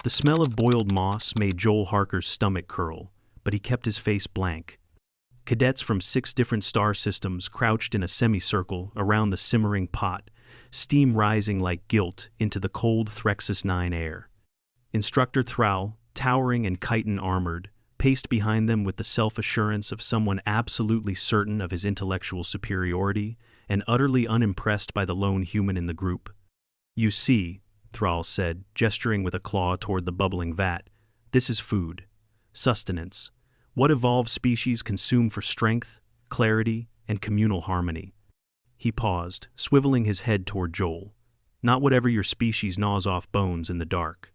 The smell of boiled moss made Joel Harker's stomach curl, but he kept his face blank. Cadets from 6 different star systems crouched in a semicircle around the simmering pot, steam rising like guilt into the cold Threxus 9 air. Instructor Thrall, towering and chitin-armored, paced behind them with the self-assurance of someone absolutely certain of his intellectual superiority and utterly unimpressed by the lone human in the group. "You see," Thrall said, gesturing with a claw toward the bubbling vat, "this is food. Sustenance. What evolved species consume for strength, clarity, and communal harmony." He paused, swiveling his head toward Joel. "Not whatever your species gnaws off bones in the dark."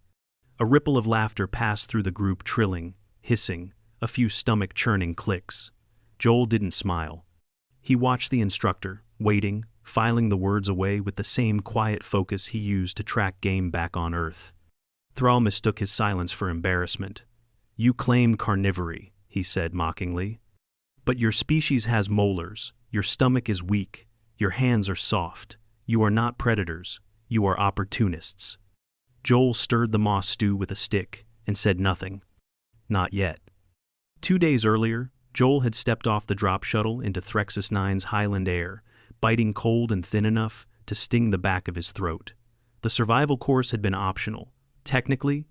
A ripple of laughter passed through the group, trilling, hissing, a few stomach-churning clicks. Joel didn't smile. He watched the instructor, waiting, filing the words away with the same quiet focus he used to track game back on Earth. Thrall mistook his silence for embarrassment. "You claim carnivory," he said mockingly. "But your species has molars, your stomach is weak, your hands are soft. You are not predators, you are opportunists." Joel stirred the moss stew with a stick and said nothing. Not yet. 2 days earlier, Joel had stepped off the drop shuttle into Threxus 9's Highland air, biting cold and thin enough to sting the back of his throat. The survival course had been optional. Technically,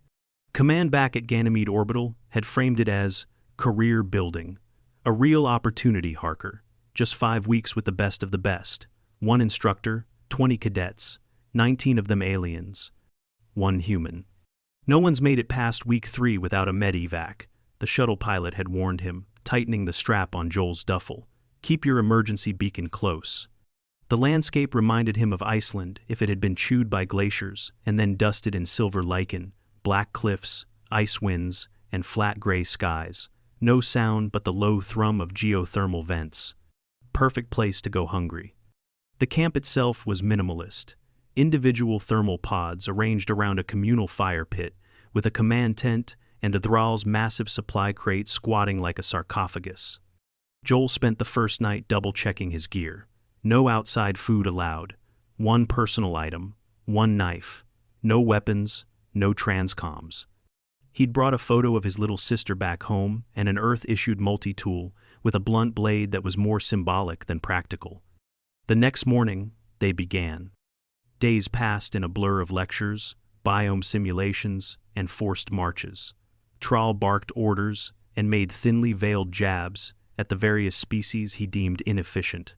command back at Ganymede Orbital had framed it as career building. A real opportunity, Harker. Just 5 weeks with the best of the best. 1 instructor, 20 cadets, 19 of them aliens. 1 human. "No one's made it past week 3 without a med-evac," the shuttle pilot had warned him, tightening the strap on Joel's duffel. "Keep your emergency beacon close." The landscape reminded him of Iceland if it had been chewed by glaciers and then dusted in silver lichen, black cliffs, ice winds, and flat gray skies. No sound but the low thrum of geothermal vents. Perfect place to go hungry. The camp itself was minimalist. Individual thermal pods arranged around a communal fire pit, with a command tent and a Thrall's massive supply crate squatting like a sarcophagus. Joel spent the first night double-checking his gear. No outside food allowed. 1 personal item, 1 knife. No weapons, no transcoms. He'd brought a photo of his little sister back home and an Earth-issued multi-tool with a blunt blade that was more symbolic than practical. The next morning, they began. Days passed in a blur of lectures, biome simulations, and forced marches. Thrall barked orders and made thinly veiled jabs at the various species he deemed inefficient.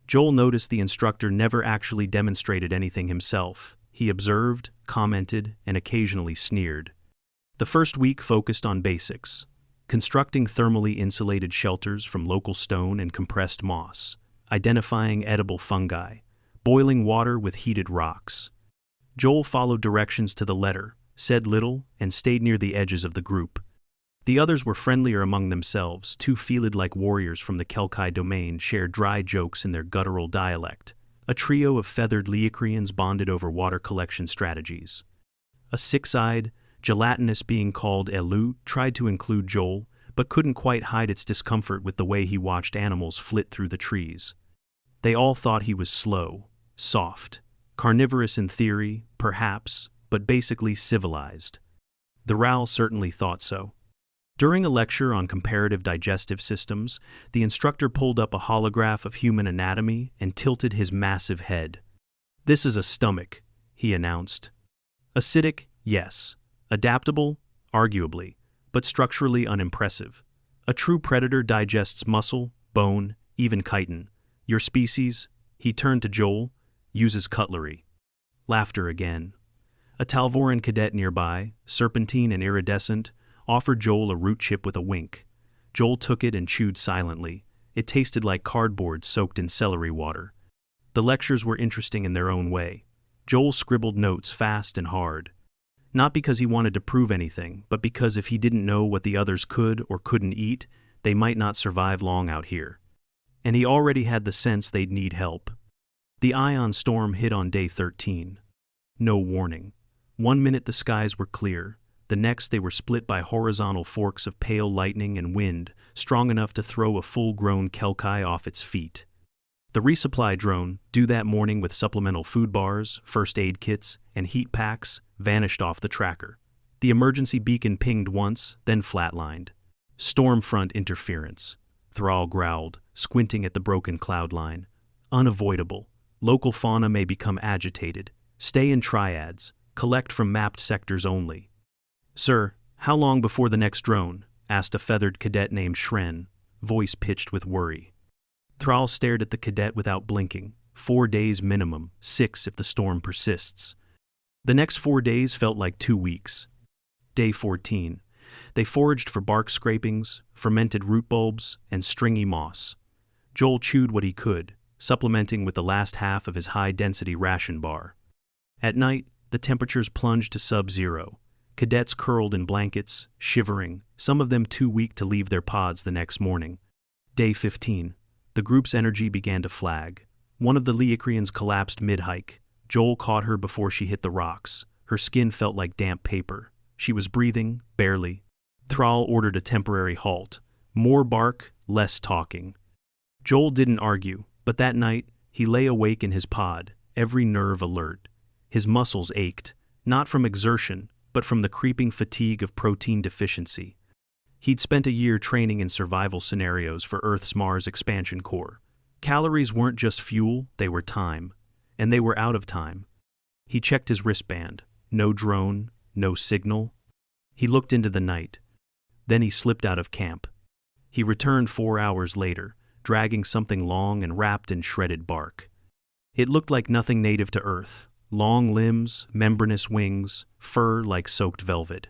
Joel noticed the instructor never actually demonstrated anything himself. He observed, commented, and occasionally sneered. The first week focused on basics: constructing thermally insulated shelters from local stone and compressed moss, identifying edible fungi, boiling water with heated rocks. Joel followed directions to the letter, said little, and stayed near the edges of the group. The others were friendlier among themselves. 2 Felid-like warriors from the Kelkai domain shared dry jokes in their guttural dialect. A trio of feathered Leocrians bonded over water collection strategies. A 6-eyed, gelatinous being called Elu tried to include Joel, but couldn't quite hide its discomfort with the way he watched animals flit through the trees. They all thought he was slow, soft, carnivorous in theory, perhaps, but basically civilized. The Ral certainly thought so. During a lecture on comparative digestive systems, the instructor pulled up a holograph of human anatomy and tilted his massive head. "This is a stomach," he announced. "Acidic, yes. Adaptable, arguably, but structurally unimpressive. A true predator digests muscle, bone, even chitin. Your species," he turned to Joel, "uses cutlery." Laughter again. A Talvoran cadet nearby, serpentine and iridescent, offered Joel a root chip with a wink. Joel took it and chewed silently. It tasted like cardboard soaked in celery water. The lectures were interesting in their own way. Joel scribbled notes fast and hard. Not because he wanted to prove anything, but because if he didn't know what the others could or couldn't eat, they might not survive long out here. And he already had the sense they'd need help. The ion storm hit on day 13. No warning. 1 minute the skies were clear. The next they were split by horizontal forks of pale lightning and wind, strong enough to throw a full-grown Kelkai off its feet. The resupply drone, due that morning with supplemental food bars, first aid kits, and heat packs, vanished off the tracker. The emergency beacon pinged once, then flatlined. Storm front interference. Thrall growled, squinting at the broken cloud line. Unavoidable. Local fauna may become agitated. Stay in triads. Collect from mapped sectors only. Sir, how long before the next drone? Asked a feathered cadet named Shren, voice pitched with worry. Thrall stared at the cadet without blinking. 4 days minimum, 6 if the storm persists. The next 4 days felt like 2 weeks. Day 14. They foraged for bark scrapings, fermented root bulbs, and stringy moss. Joel chewed what he could, supplementing with the last half of his high-density ration bar. At night, the temperatures plunged to sub-zero. Cadets curled in blankets, shivering, some of them too weak to leave their pods the next morning. Day 15. The group's energy began to flag. One of the Leocrians collapsed mid-hike. Joel caught her before she hit the rocks. Her skin felt like damp paper. She was breathing, barely. Thrall ordered a temporary halt. More bark, less talking. Joel didn't argue, but that night, he lay awake in his pod, every nerve alert. His muscles ached, not from exertion, but from the creeping fatigue of protein deficiency. He'd spent a year training in survival scenarios for Earth's Mars expansion core. Calories weren't just fuel, they were time. And they were out of time. He checked his wristband. No drone, no signal. He looked into the night. Then he slipped out of camp. He returned 4 hours later, dragging something long and wrapped in shredded bark. It looked like nothing native to Earth. Long limbs, membranous wings, fur like soaked velvet.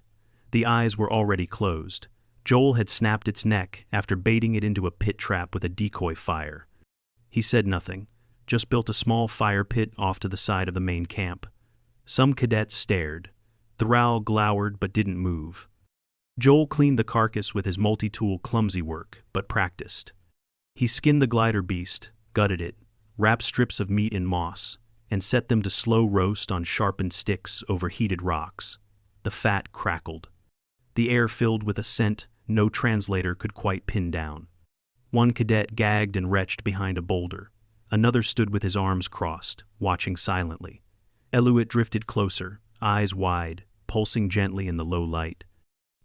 The eyes were already closed. Joel had snapped its neck after baiting it into a pit trap with a decoy fire. He said nothing, just built a small fire pit off to the side of the main camp. Some cadets stared. Thrall glowered but didn't move. Joel cleaned the carcass with his multi-tool clumsy work, but practiced. He skinned the glider beast, gutted it, wrapped strips of meat in moss, and set them to slow roast on sharpened sticks over heated rocks. The fat crackled. The air filled with a scent no translator could quite pin down. One cadet gagged and retched behind a boulder. Another stood with his arms crossed, watching silently. Eluit drifted closer, eyes wide, pulsing gently in the low light.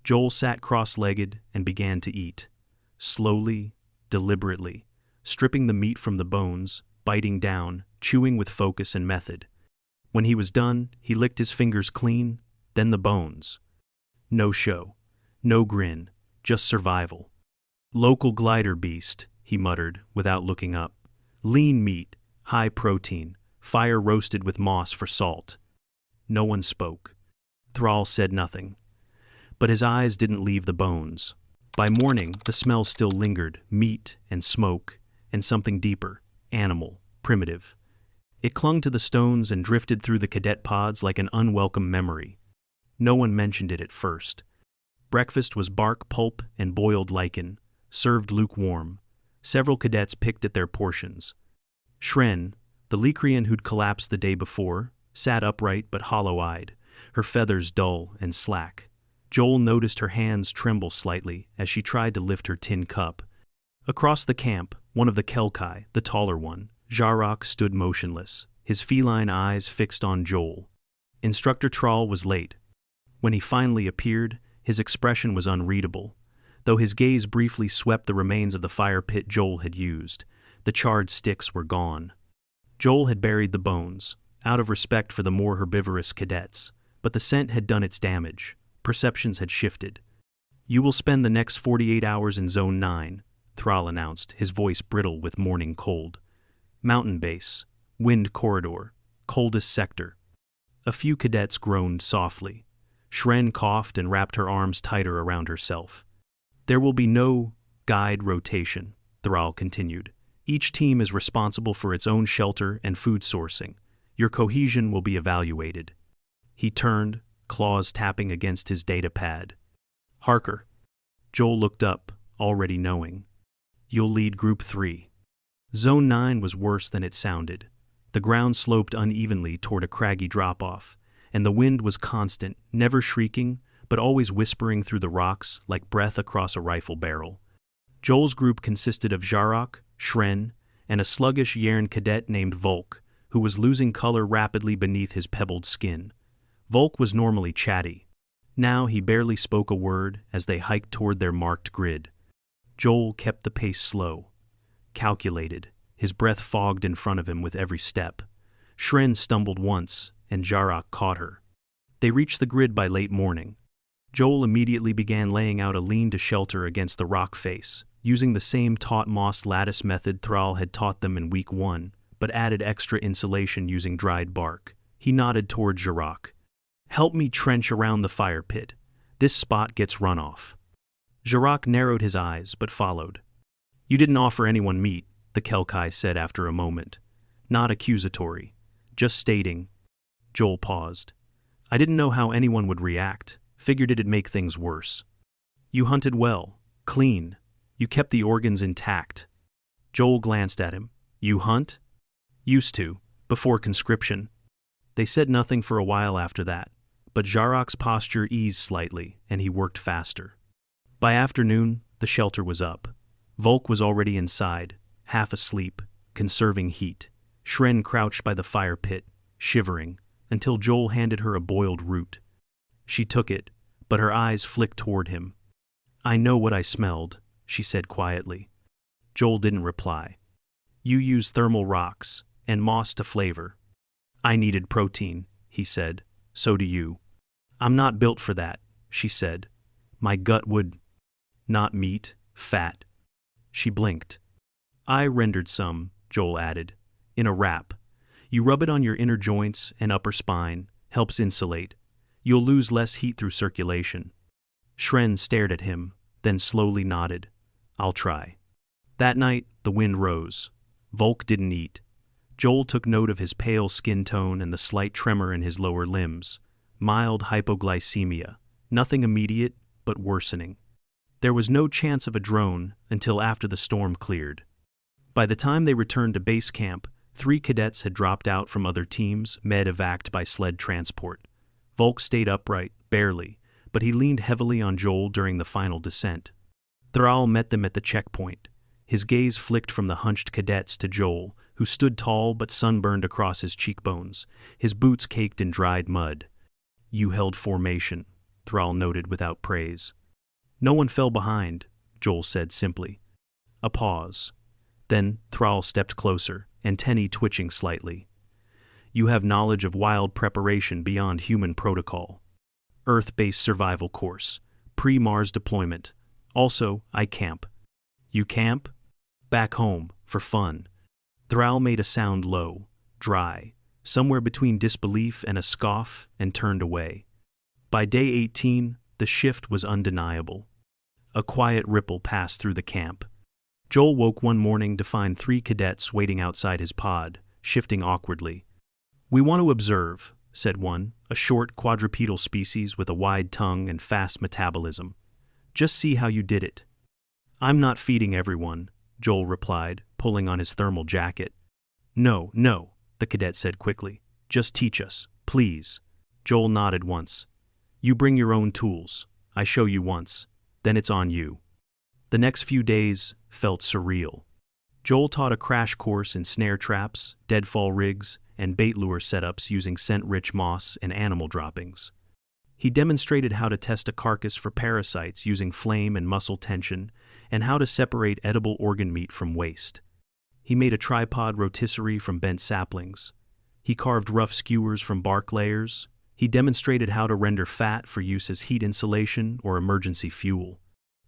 Joel sat cross-legged and began to eat. Slowly, deliberately, stripping the meat from the bones, biting down, chewing with focus and method. When he was done, he licked his fingers clean, then the bones. No show, no grin, just survival. Local glider beast, he muttered, without looking up. Lean meat, high protein, fire roasted with moss for salt. No one spoke. Thrall said nothing. But his eyes didn't leave the bones. By morning, the smell still lingered, meat and smoke, and something deeper, animal, primitive. It clung to the stones and drifted through the cadet pods like an unwelcome memory. No one mentioned it at first. Breakfast was bark pulp and boiled lichen, served lukewarm. Several cadets picked at their portions. Shren, the Lecrian who'd collapsed the day before, sat upright but hollow-eyed, her feathers dull and slack. Joel noticed her hands tremble slightly as she tried to lift her tin cup. Across the camp, one of the Kelkai, the taller one, Jarok, stood motionless, his feline eyes fixed on Joel. Instructor Thrall was late. When he finally appeared, his expression was unreadable. Though his gaze briefly swept the remains of the fire pit Joel had used, the charred sticks were gone. Joel had buried the bones, out of respect for the more herbivorous cadets, but the scent had done its damage. Perceptions had shifted. "You will spend the next 48 hours in Zone 9, Thrall announced, his voice brittle with morning cold. Mountain base, wind corridor, coldest sector. A few cadets groaned softly. Shren coughed and wrapped her arms tighter around herself. There will be no guide rotation, Thrall continued. Each team is responsible for its own shelter and food sourcing. Your cohesion will be evaluated. He turned, claws tapping against his data pad. Harker. Joel looked up, already knowing. You'll lead Group 3. Zone 9 was worse than it sounded. The ground sloped unevenly toward a craggy drop-off, and the wind was constant, never shrieking, but always whispering through the rocks like breath across a rifle barrel. Joel's group consisted of Jarok, Shren, and a sluggish Yern cadet named Volk, who was losing color rapidly beneath his pebbled skin. Volk was normally chatty. Now he barely spoke a word as they hiked toward their marked grid. Joel kept the pace slow, calculated, his breath fogged in front of him with every step. Shren stumbled once, and Jarak caught her. They reached the grid by late morning. Joel immediately began laying out a lean-to-shelter against the rock face, using the same taut moss lattice method Thrall had taught them in week 1, but added extra insulation using dried bark. He nodded toward Jarak. "Help me trench around the fire pit. This spot gets runoff." Jarak narrowed his eyes, but followed. "You didn't offer anyone meat," the Kelkai said after a moment. Not accusatory, just stating. Joel paused. "I didn't know how anyone would react. Figured it'd make things worse." "You hunted well, clean. You kept the organs intact." Joel glanced at him. "You hunt?" "Used to, before conscription." They said nothing for a while after that, but Jarak's posture eased slightly, and he worked faster. By afternoon, the shelter was up. Volk was already inside, half asleep, conserving heat. Shren crouched by the fire pit, shivering, until Joel handed her a boiled root. She took it, but her eyes flicked toward him. "I know what I smelled," she said quietly. Joel didn't reply. "You use thermal rocks, and moss to flavor." "I needed protein," he said. "So do you." "I'm not built for that," she said. "My gut would—" "Not meat, fat." She blinked. "I rendered some," Joel added, "in a wrap. You rub it on your inner joints and upper spine, helps insulate. You'll lose less heat through circulation." Shren stared at him, then slowly nodded. "I'll try." That night, the wind rose. Volk didn't eat. Joel took note of his pale skin tone and the slight tremor in his lower limbs. Mild hypoglycemia. Nothing immediate, but worsening. There was no chance of a drone until after the storm cleared. By the time they returned to base camp, 3 cadets had dropped out from other teams, med-evac'd by sled transport. Volk stayed upright, barely, but he leaned heavily on Joel during the final descent. Thrall met them at the checkpoint. His gaze flicked from the hunched cadets to Joel, who stood tall but sunburned across his cheekbones, his boots caked in dried mud. "You held formation," Thrall noted without praise. "No one fell behind," Joel said simply. A pause. Then Thrall stepped closer, antennae twitching slightly. "You have knowledge of wild preparation beyond human protocol. Earth-based survival course. Pre-Mars deployment. Also, I camp." "You camp?" "Back home, for fun." Thrall made a sound low, dry, somewhere between disbelief and a scoff, and turned away. By day 18, the shift was undeniable. A quiet ripple passed through the camp. Joel woke one morning to find 3 cadets waiting outside his pod, shifting awkwardly. "We want to observe," said one, a short quadrupedal species with a wide tongue and fast metabolism. "Just see how you did it." "I'm not feeding everyone," Joel replied, pulling on his thermal jacket. No, the cadet said quickly. "Just teach us, please." Joel nodded once. "You bring your own tools. I show you once. Then it's on you." The next few days felt surreal. Joel taught a crash course in snare traps, deadfall rigs, and bait lure setups using scent-rich moss and animal droppings. He demonstrated how to test a carcass for parasites using flame and muscle tension, and how to separate edible organ meat from waste. He made a tripod rotisserie from bent saplings. He carved rough skewers from bark layers. He demonstrated how to render fat for use as heat insulation or emergency fuel.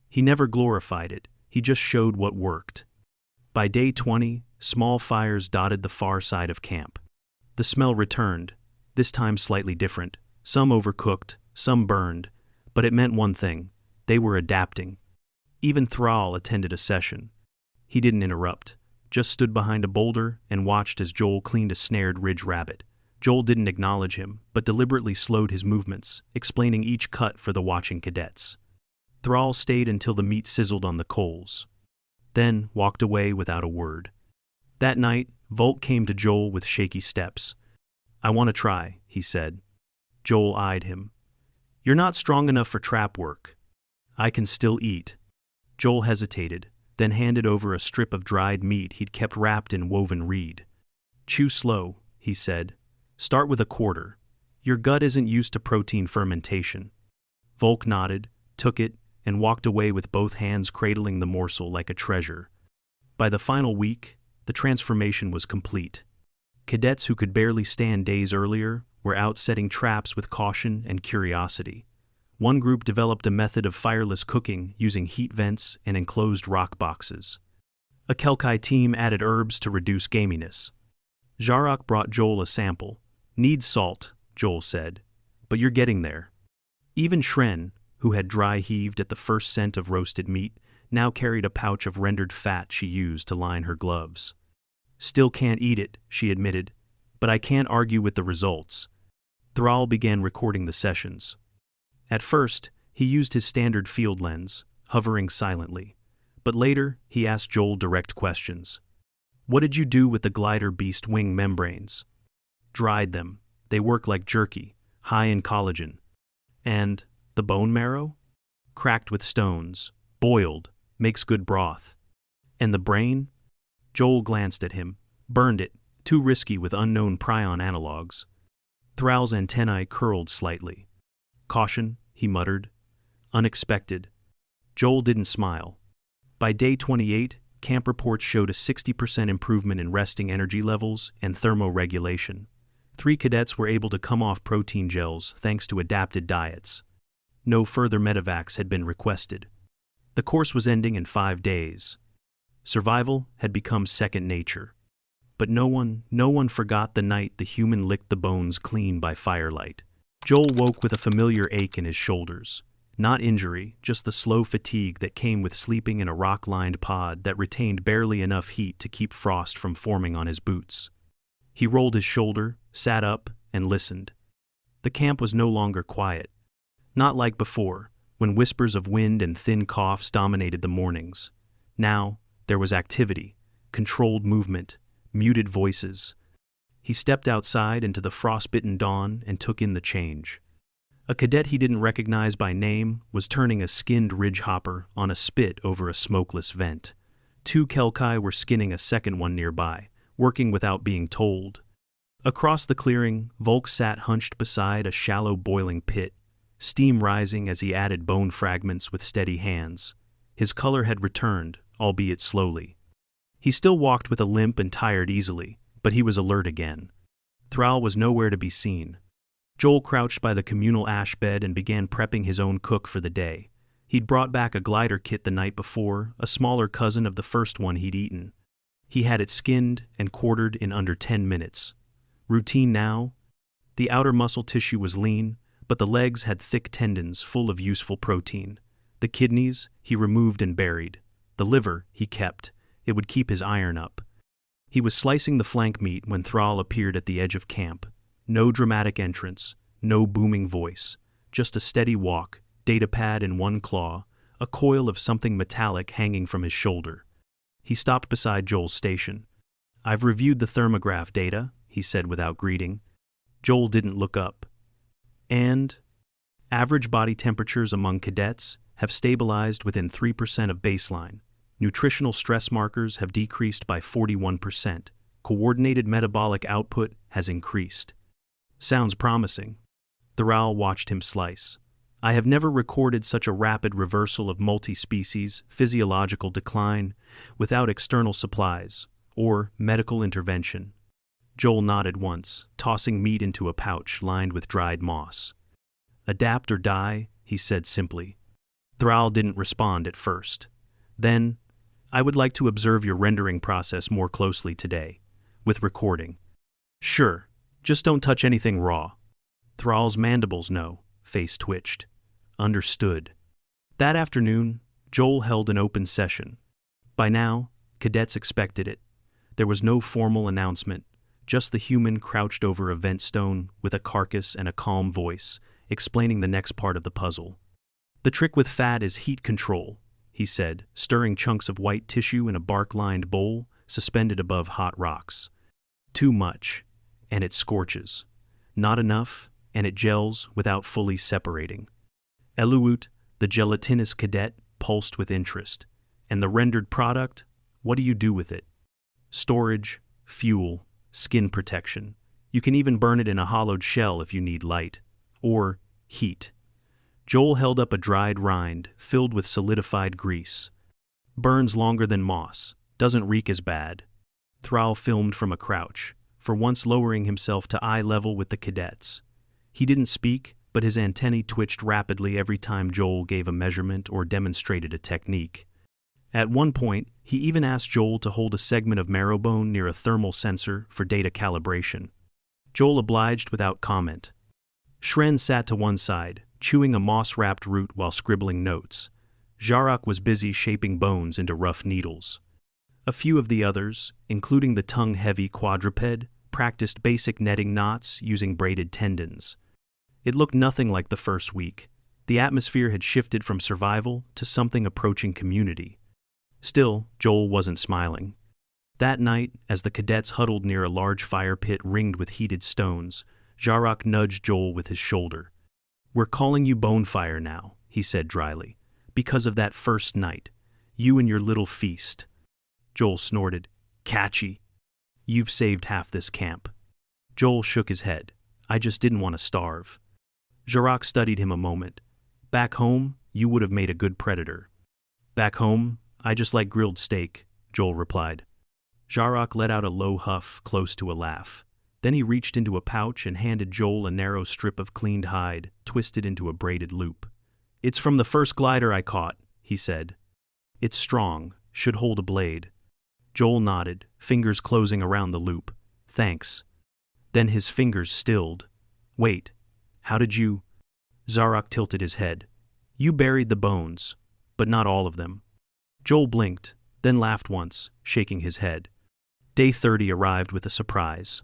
He never glorified it, he just showed what worked. By day 20, small fires dotted the far side of camp. The smell returned, this time slightly different, some overcooked, some burned, but it meant one thing: they were adapting. Even Thrall attended a session. He didn't interrupt, just stood behind a boulder and watched as Joel cleaned a snared ridge rabbit. Joel didn't acknowledge him, but deliberately slowed his movements, explaining each cut for the watching cadets. Thrall stayed until the meat sizzled on the coals, then walked away without a word. That night, Volk came to Joel with shaky steps. "I want to try," he said. Joel eyed him. "You're not strong enough for trap work." "I can still eat." Joel hesitated, then handed over a strip of dried meat he'd kept wrapped in woven reed. "Chew slow," he said. "Start with a quarter. Your gut isn't used to protein fermentation." Volk nodded, took it, and walked away with both hands cradling the morsel like a treasure. By the final week, the transformation was complete. Cadets who could barely stand days earlier were out setting traps with caution and curiosity. One group developed a method of fireless cooking using heat vents and enclosed rock boxes. A Kelkai team added herbs to reduce gaminess. Jarok brought Joel a sample. "Needs salt," Joel said, "but you're getting there." Even Shren, who had dry heaved at the first scent of roasted meat, now carried a pouch of rendered fat she used to line her gloves. "Still can't eat it," she admitted, "but I can't argue with the results." Thrall began recording the sessions. At first, he used his standard field lens, hovering silently. But later, he asked Joel direct questions. "What did you do with the glider beast wing membranes?" "Dried them. They work like jerky, high in collagen." "And the bone marrow?" "Cracked with stones, boiled, makes good broth." "And the brain?" Joel glanced at him. "Burned it, too risky with unknown prion analogs." Thrall's antennae curled slightly. "Caution," he muttered. "Unexpected." Joel didn't smile. By day 28, camp reports showed a 60% improvement in resting energy levels and thermoregulation. 3 cadets were able to come off protein gels thanks to adapted diets. No further medevacs had been requested. The course was ending in 5 days. Survival had become second nature. But no one forgot the night the human licked the bones clean by firelight. Joel woke with a familiar ache in his shoulders. Not injury, just the slow fatigue that came with sleeping in a rock-lined pod that retained barely enough heat to keep frost from forming on his boots. He rolled his shoulder, sat up, and listened. The camp was no longer quiet. Not like before, when whispers of wind and thin coughs dominated the mornings. Now, there was activity, controlled movement, muted voices. He stepped outside into the frostbitten dawn and took in the change. A cadet he didn't recognize by name was turning a skinned ridge hopper on a spit over a smokeless vent. 2 Kelkai were skinning a second one nearby, working without being told. Across the clearing, Volk sat hunched beside a shallow boiling pit, steam rising as he added bone fragments with steady hands. His color had returned, albeit slowly. He still walked with a limp and tired easily, but he was alert again. Thrall was nowhere to be seen. Joel crouched by the communal ash bed and began prepping his own cook for the day. He'd brought back a glider kit the night before, a smaller cousin of the first one he'd eaten. He had it skinned and quartered in under 10 minutes. Routine now? The outer muscle tissue was lean, but the legs had thick tendons full of useful protein. The kidneys he removed and buried. The liver he kept. It would keep his iron up. He was slicing the flank meat when Thrall appeared at the edge of camp. No dramatic entrance, no booming voice, just a steady walk, datapad in one claw, a coil of something metallic hanging from his shoulder. He stopped beside Joel's station. "I've reviewed the thermograph data," he said without greeting. Joel didn't look up. "And?" "Average body temperatures among cadets have stabilized within 3% of baseline. Nutritional stress markers have decreased by 41%. Coordinated metabolic output has increased." "Sounds promising." Thrall watched him slice. "I have never recorded such a rapid reversal of multi-species physiological decline without external supplies or medical intervention." Joel nodded once, tossing meat into a pouch lined with dried moss. "Adapt or die," he said simply. Thrall didn't respond at first. Then, "I would like to observe your rendering process more closely today, with recording." "Sure. Just don't touch anything raw." Thrall's mandibles know, face twitched. "Understood." That afternoon, Joel held an open session. By now, cadets expected it. There was no formal announcement, just the human crouched over a vent stone with a carcass and a calm voice, explaining the next part of the puzzle. "The trick with fat is heat control," he said, stirring chunks of white tissue in a bark-lined bowl suspended above hot rocks. "Too much, and it scorches. Not enough, and it gels without fully separating." Eluut, the gelatinous cadet, pulsed with interest. "And the rendered product? What do you do with it?" "Storage, fuel, skin protection. You can even burn it in a hollowed shell if you need light. Or heat." Joel held up a dried rind filled with solidified grease. Burns longer than moss, doesn't reek as bad. Thrall filmed from a crouch, for once lowering himself to eye level with the cadets. He didn't speak, but his antennae twitched rapidly every time Joel gave a measurement or demonstrated a technique. At one point, he even asked Joel to hold a segment of marrowbone near a thermal sensor for data calibration. Joel obliged without comment. Shren sat to one side, chewing a moss-wrapped root while scribbling notes. Jarok was busy shaping bones into rough needles. A few of the others, including the tongue-heavy quadruped, practiced basic netting knots using braided tendons. It looked nothing like the first week. The atmosphere had shifted from survival to something approaching community. Still, Joel wasn't smiling. That night, as the cadets huddled near a large fire pit ringed with heated stones, Jarok nudged Joel with his shoulder. "We're calling you Bonefire now," he said dryly, "because of that first night. You and your little feast." Joel snorted. "Catchy. You've saved half this camp." Joel shook his head. "I just didn't want to starve." Jarok studied him a moment. "Back home, you would have made a good predator." "Back home, I just like grilled steak," Joel replied. Jarok let out a low huff close to a laugh. Then he reached into a pouch and handed Joel a narrow strip of cleaned hide, twisted into a braided loop. "It's from the first glider I caught," he said. "It's strong, should hold a blade." Joel nodded, fingers closing around the loop. "Thanks." Then his fingers stilled. "Wait, how did you—" Jarok tilted his head. "You buried the bones, but not all of them." Joel blinked, then laughed once, shaking his head. Day 30 arrived with a surprise.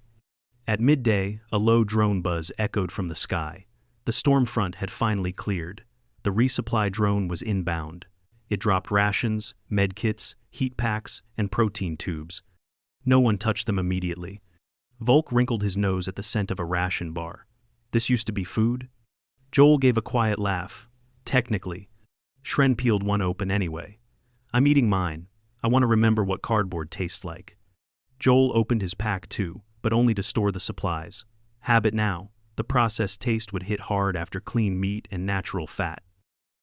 At midday, a low drone buzz echoed from the sky. The storm front had finally cleared. The resupply drone was inbound. It dropped rations, medkits, heat packs, and protein tubes. No one touched them immediately. Volk wrinkled his nose at the scent of a ration bar. "This used to be food?" Joel gave a quiet laugh. "Technically. Shren peeled one open anyway. I'm eating mine. I want to remember what cardboard tastes like." Joel opened his pack too, but only to store the supplies. Habit now. The processed taste would hit hard after clean meat and natural fat.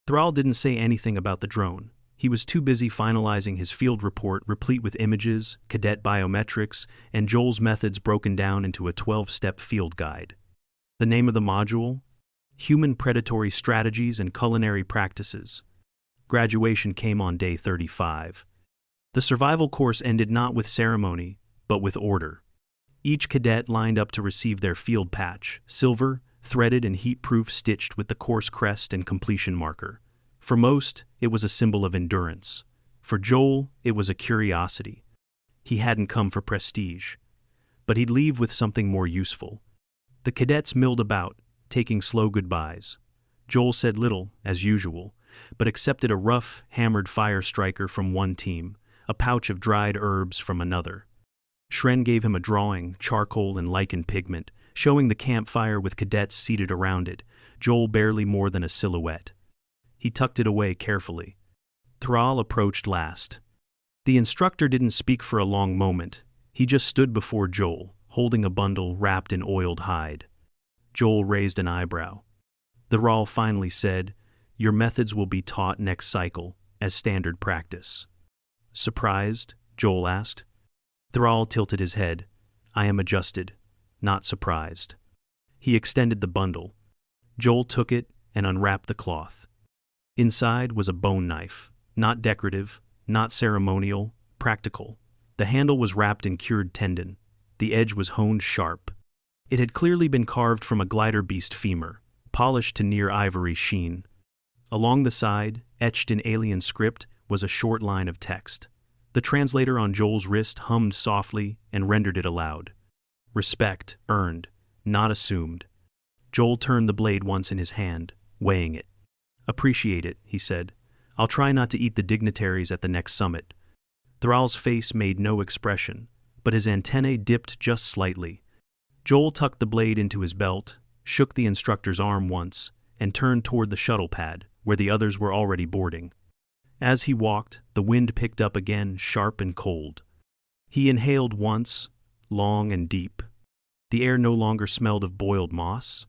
Thrall didn't say anything about the drone. He was too busy finalizing his field report replete with images, cadet biometrics, and Joel's methods broken down into a 12-step field guide. The name of the module? Human Predatory Strategies and Culinary Practices. Graduation came on day 35. The survival course ended not with ceremony, but with order. Each cadet lined up to receive their field patch, silver, threaded and heat-proof, stitched with the course crest and completion marker. For most, it was a symbol of endurance. For Joel, it was a curiosity. He hadn't come for prestige. But he'd leave with something more useful. The cadets milled about, taking slow goodbyes. Joel said little, as usual, but accepted a rough, hammered fire striker from one team, a pouch of dried herbs from another. Shren gave him a drawing, charcoal and lichen pigment, showing the campfire with cadets seated around it, Joel barely more than a silhouette. He tucked it away carefully. Thrall approached last. The instructor didn't speak for a long moment. He just stood before Joel, holding a bundle wrapped in oiled hide. Joel raised an eyebrow. Thrall finally said, "Your methods will be taught next cycle, as standard practice." "Surprised?" Joel asked. Thrall tilted his head. "I am adjusted, not surprised." He extended the bundle. Joel took it and unwrapped the cloth. Inside was a bone knife, not decorative, not ceremonial, practical. The handle was wrapped in cured tendon. The edge was honed sharp. It had clearly been carved from a glider beast femur, polished to near ivory sheen. Along the side, etched in alien script, was a short line of text. The translator on Joel's wrist hummed softly and rendered it aloud. "Respect earned, not assumed." Joel turned the blade once in his hand, weighing it. "Appreciate it," he said. "I'll try not to eat the dignitaries at the next summit." Thrall's face made no expression, but his antennae dipped just slightly. Joel tucked the blade into his belt, shook the instructor's arm once, and turned toward the shuttle pad, where the others were already boarding. As he walked, the wind picked up again, sharp and cold. He inhaled once, long and deep. The air no longer smelled of boiled moss.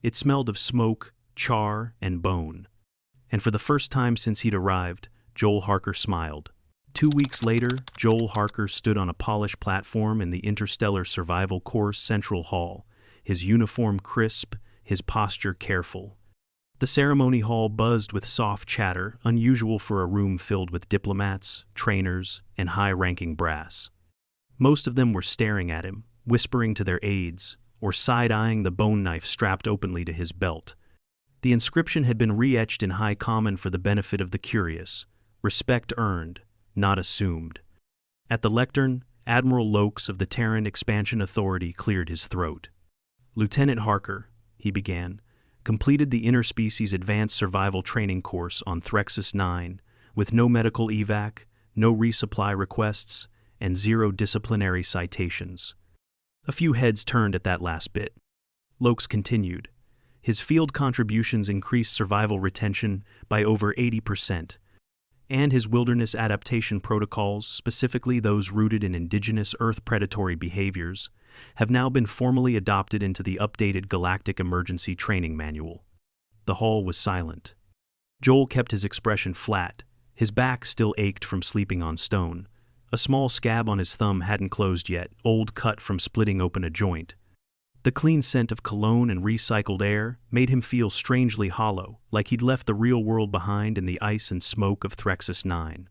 It smelled of smoke, char, and bone. And for the first time since he'd arrived, Joel Harker smiled. 2 weeks later, Joel Harker stood on a polished platform in the Interstellar Survival Course Central Hall, his uniform crisp, his posture careful. The ceremony hall buzzed with soft chatter, unusual for a room filled with diplomats, trainers, and high-ranking brass. Most of them were staring at him, whispering to their aides, or side-eyeing the bone knife strapped openly to his belt. The inscription had been re-etched in High Common for the benefit of the curious, respect earned, not assumed. At the lectern, Admiral Lokes of the Terran Expansion Authority cleared his throat. "Lieutenant Harker," he began, "completed the Interspecies Advanced Survival Training course on Threxus 9, with no medical evac, no resupply requests, and 0 disciplinary citations." A few heads turned at that last bit. Lokes continued. His field contributions increased survival retention by over 80%, and his wilderness adaptation protocols, specifically those rooted in indigenous Earth predatory behaviors, have now been formally adopted into the updated Galactic Emergency Training Manual. The hall was silent. Joel kept his expression flat. His back still ached from sleeping on stone. A small scab on his thumb hadn't closed yet, old cut from splitting open a joint. The clean scent of cologne and recycled air made him feel strangely hollow, like he'd left the real world behind in the ice and smoke of Threxus 9.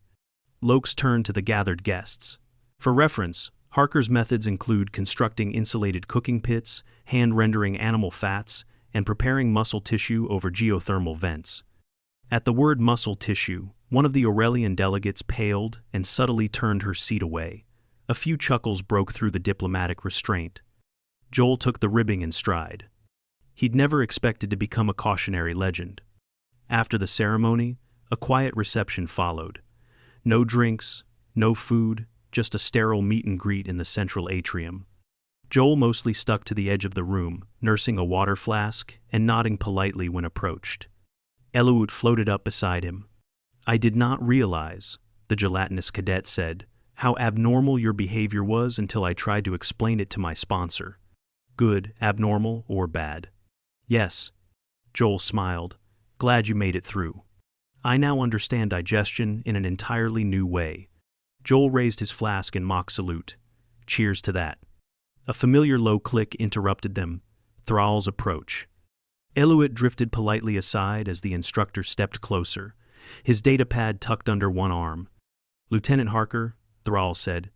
Lokes turned to the gathered guests. For reference, Harker's methods include constructing insulated cooking pits, hand-rendering animal fats, and preparing muscle tissue over geothermal vents. At the word muscle tissue, one of the Aurelian delegates paled and subtly turned her seat away. A few chuckles broke through the diplomatic restraint. Joel took the ribbing in stride. He'd never expected to become a cautionary legend. After the ceremony, a quiet reception followed. No drinks, no food, just a sterile meet and greet in the central atrium. Joel mostly stuck to the edge of the room, nursing a water flask and nodding politely when approached. Eluat floated up beside him. "I did not realize," the gelatinous cadet said, "how abnormal your behavior was until I tried to explain it to my sponsor." "Good, abnormal, or bad?" "Yes." Joel smiled. "Glad you made it through. I now understand digestion in an entirely new way." Joel raised his flask in mock salute. "Cheers to that." A familiar low click interrupted them. Thrall's approach. Eluat drifted politely aside as the instructor stepped closer, his datapad tucked under one arm. "Lieutenant Harker," Thrall said,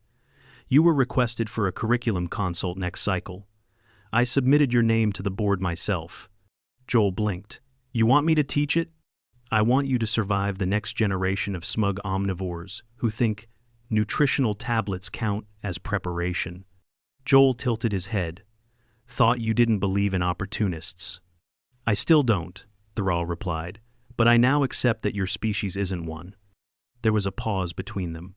"you were requested for a curriculum consult next cycle. I submitted your name to the board myself." Joel blinked. "You want me to teach it?" "I want you to survive the next generation of smug omnivores who think nutritional tablets count as preparation." Joel tilted his head. "Thought you didn't believe in opportunists." "I still don't," Thrall replied, "but I now accept that your species isn't one." There was a pause between them.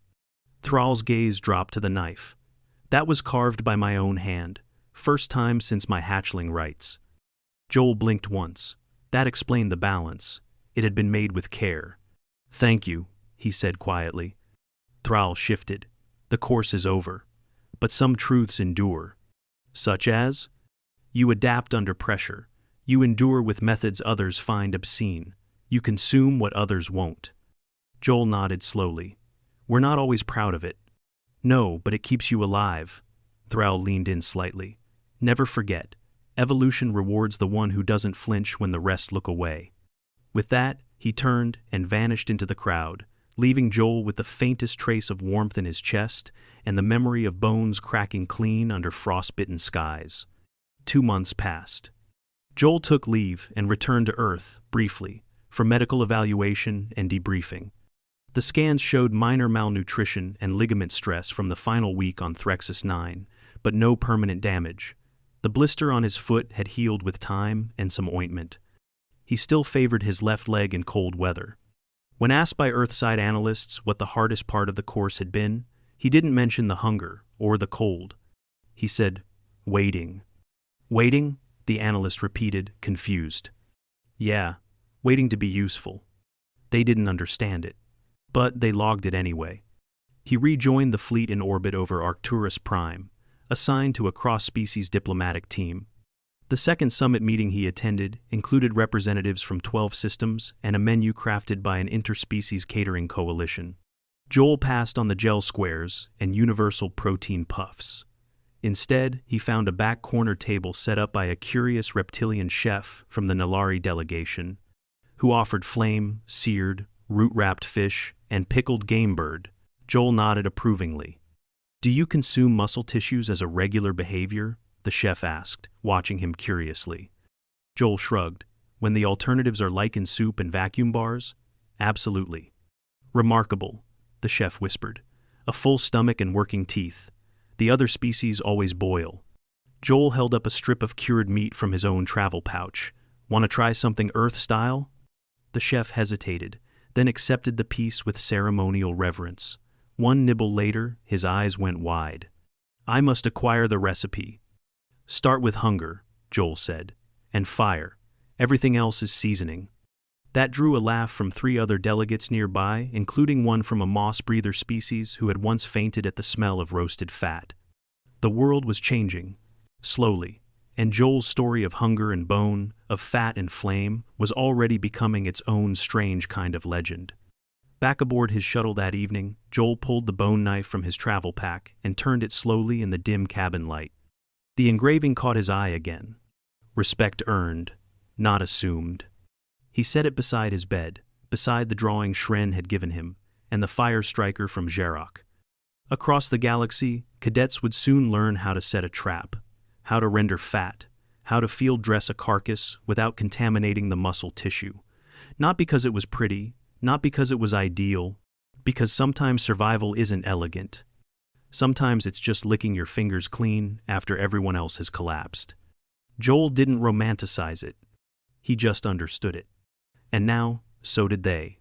Thrall's gaze dropped to the knife. "That was carved by my own hand. First time since my hatchling rights." Joel blinked once. That explained the balance. It had been made with care. "Thank you," he said quietly. Thrall shifted. "The course is over. But some truths endure." "Such as?" "You adapt under pressure. You endure with methods others find obscene. You consume what others won't." Joel nodded slowly. "We're not always proud of it." "No, but it keeps you alive." Thrall leaned in slightly. "Never forget, evolution rewards the one who doesn't flinch when the rest look away." With that, he turned and vanished into the crowd, leaving Joel with the faintest trace of warmth in his chest and the memory of bones cracking clean under frostbitten skies. 2 months passed. Joel took leave and returned to Earth, briefly, for medical evaluation and debriefing. The scans showed minor malnutrition and ligament stress from the final week on Threxus 9, but no permanent damage. The blister on his foot had healed with time and some ointment. He still favored his left leg in cold weather. When asked by Earthside analysts what the hardest part of the course had been, he didn't mention the hunger or the cold. He said, "Waiting." "Waiting?" the analyst repeated, confused. "Yeah, waiting to be useful." They didn't understand it, but they logged it anyway. He rejoined the fleet in orbit over Arcturus Prime, assigned to a cross-species diplomatic team. The second summit meeting he attended included representatives from 12 systems and a menu crafted by an interspecies catering coalition. Joel passed on the gel squares and universal protein puffs. Instead, he found a back corner table set up by a curious reptilian chef from the Nalari delegation, who offered flame, seared, root-wrapped fish, and pickled game bird. Joel nodded approvingly. "Do you consume muscle tissues as a regular behavior?" the chef asked, watching him curiously. Joel shrugged. "When the alternatives are lichen soup and vacuum bars? Absolutely." "Remarkable," the chef whispered. "A full stomach and working teeth. The other species always boil." Joel held up a strip of cured meat from his own travel pouch. "Want to try something Earth-style?" The chef hesitated, then accepted the piece with ceremonial reverence. One nibble later, his eyes went wide. "I must acquire the recipe." "Start with hunger," Joel said, "and fire. Everything else is seasoning." That drew a laugh from 3 other delegates nearby, including one from a moss-breather species who had once fainted at the smell of roasted fat. The world was changing, slowly, and Joel's story of hunger and bone, of fat and flame, was already becoming its own strange kind of legend. Back aboard his shuttle that evening, Joel pulled the bone knife from his travel pack and turned it slowly in the dim cabin light. The engraving caught his eye again. Respect earned, not assumed. He set it beside his bed, beside the drawing Shren had given him, and the fire striker from Xerok. Across the galaxy, cadets would soon learn how to set a trap, how to render fat, how to field dress a carcass without contaminating the muscle tissue. Not because it was pretty, not because it was ideal, because sometimes survival isn't elegant. Sometimes it's just licking your fingers clean after everyone else has collapsed. Joel didn't romanticize it. He just understood it. And now, so did they.